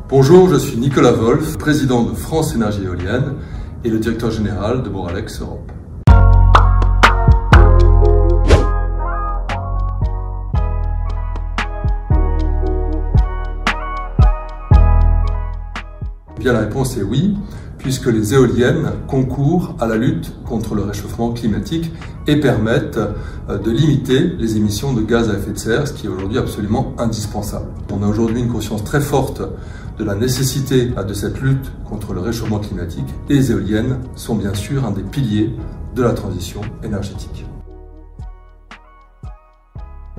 Bonjour, je suis Nicolas Wolf, président de France Énergie Éolienne et le directeur général de Boralex Europe. Bien, la réponse est oui, puisque les éoliennes concourent à la lutte contre le réchauffement climatique et permettent de limiter les émissions de gaz à effet de serre, ce qui est aujourd'hui absolument indispensable. On a aujourd'hui une conscience très forte de la nécessité de cette lutte contre le réchauffement climatique et les éoliennes sont bien sûr un des piliers de la transition énergétique.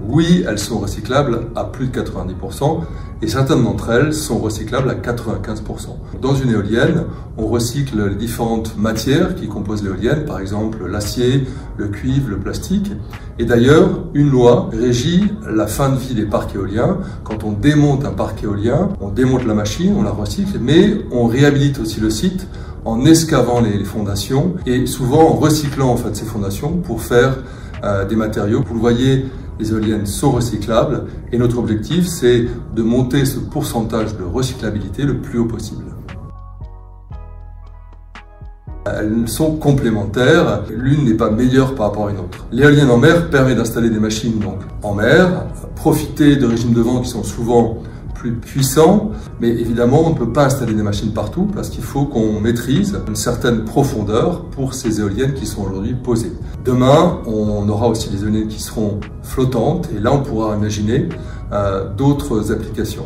Oui, elles sont recyclables à plus de 90% et certaines d'entre elles sont recyclables à 95%. Dans une éolienne, on recycle les différentes matières qui composent l'éolienne, par exemple l'acier, le cuivre, le plastique. Et d'ailleurs, une loi régit la fin de vie des parcs éoliens. Quand on démonte un parc éolien, on démonte la machine, on la recycle, mais on réhabilite aussi le site en escavant les fondations et souvent en recyclant en fait ces fondations pour faire des matériaux. Vous le voyez, les éoliennes sont recyclables et notre objectif, c'est de monter ce pourcentage de recyclabilité le plus haut possible. Elles sont complémentaires, l'une n'est pas meilleure par rapport à une autre. L'éolienne en mer permet d'installer des machines donc en mer, profiter de régimes de vent qui sont souvent plus puissants, mais évidemment on ne peut pas installer des machines partout parce qu'il faut qu'on maîtrise une certaine profondeur pour ces éoliennes qui sont aujourd'hui posées. Demain, on aura aussi des éoliennes qui seront flottantes et là on pourra imaginer d'autres applications.